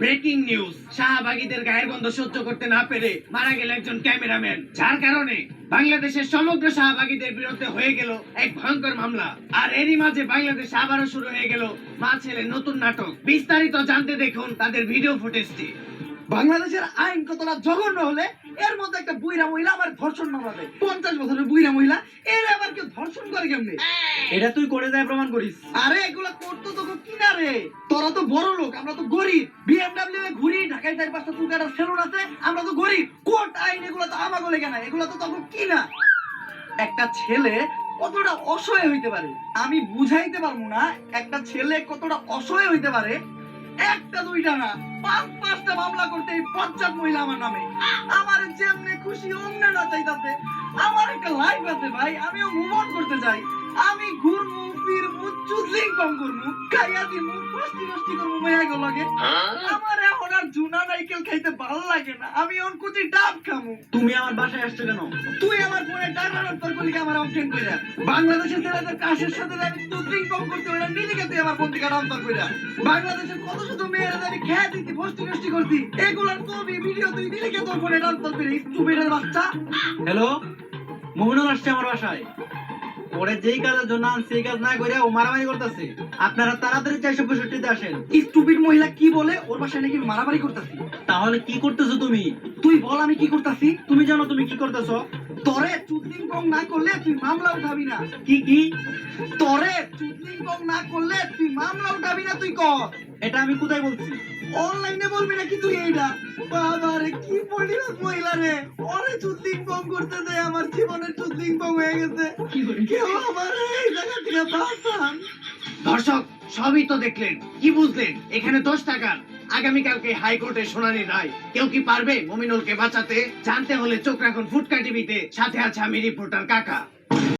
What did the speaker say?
Breaking news, শাহবাগীদের গায়ের গন্ধ সহ্য করতে না পেরে মারা গেল একজন ক্যামেরাম্যান, যার কারণে বাংলাদেশের সমগ্র শাহবাগীদের বিরুদ্ধে হয়ে গেল এক ভয়ঙ্কর মামলা। আর এরই মাঝে বাংলাদেশে আবারও শুরু হয়ে গেল মা ছেলের নতুন নাটক। বিস্তারিত জানতে দেখুন তাদের ভিডিও ফুটেজটি। বাংলাদেশের আইন কতটা জঘন্য হলে এর মধ্যে একটা বুইরা মহিলা আমার ধর্ষণ মামলা দেয়। 50 বছরের বুইরা মহিলা এর আবার কেউ ধর্ষণ করে কেমনে? এটা তুই করে দেয় প্রমাণ করিস। আরে এগুলা করতো তোকে কিনা রে? তোরা তো বড় লোক, আমরা তো গরিব। বিএমডব্লিউ এ ঘুরি, ঢাকায় 4-5টা চুলকাটার সেলুন আছে, আমরা তো গরিব। কোর্ট আইন এগুলা তো আমাগো লেগে না, এগুলা তো তোকে কিনা। একটা ছেলে কতটা অসহায় হইতে পারে আমি বুঝাইতে পারবো না। একটা ছেলে কতটা অসহায় হইতে পারে, একটা দুইটা না 5-5টা মামলা করতে এই পঞ্চায়েত মহিলা আমার নামে। আমার যেমনে খুশি অমনে না চাইতাছে। আমার একটা লাইফ আছে ভাই, আমিও মুভ অন করতে চাই। আমি ঘুরমু ফিরমু চুদলিং কম করমু, খাইয়া দিমু, ফষ্টি নষ্টি করমু মাইয়া গো লাগে। আমার এখন আর জুনা নাইকেল খাইতে ভালো লাগে না, আমি এখন কুচি ডাব খামু। তুমি আমার বাসায় আসছো কেন? তুই আমার ফোনে টাকা তোর কলিকে আমার অপশন কইরা বাংলাদেশের ছেলেদের কাশের সাথে আমি চুদলিং কম করতে ওরা নিজেকে তুই আমার ফোন থেকে ট্রান্সফার কইরা বাংলাদেশের কত শত মেয়েরা আমি খেয়ে দিতি, ফষ্টি নষ্টি করতি, এগুলার ছবি ভিডিও তুই নিজেকে তোর ফোনে ট্রান্সফার করে স্টুপিডের বাচ্চা। হ্যালো, মোহনুল আসছে আমার বাসায়। ওরে যেই কাজের জন্য আনছি সেই কাজ না করে ও মারামারি করতেছে। আপনারা তাড়াতাড়ি 465-তে আসেন। স্টুপিড মহিলা কি বলে ওর বাসায় নাকি মারামারি করতেছি? তাহলে কি করতেছো তুমি? তুই বল আমি কি করতেছি? তুমি জানো তুমি কি করতেছো? তোরে চুদলিং কম না করলে তুই মামলা উঠাবি না। কি কি? তোরে চুদলিং কম না করলে তুই মামলা উঠাবি না, তুই কর। এটা আমি কোথায় বলছি? অনলাইনে বলবি নাকি তুই? এইটা বাবা রে, কি পড়িস মহিলা রে, ওরে চুদলিং কম করতে দে, আমার জীবনের চুদলিং কম হয়ে গেছে। কেউ আমার এই জায়গা থেকে বাঁচান। দর্শক সবই তো দেখলেন, কি বুঝলেন? এখানে 10 টাকার আগামীকালকে হাইকোর্টে শুনানি রায়। কেউ কি পারবে মমিনুলকে বাঁচাতে? জানতে হলে চোখ রাখুন ফুটকা টিভিতে। সাথে আছে আমি রিপোর্টার কাকা।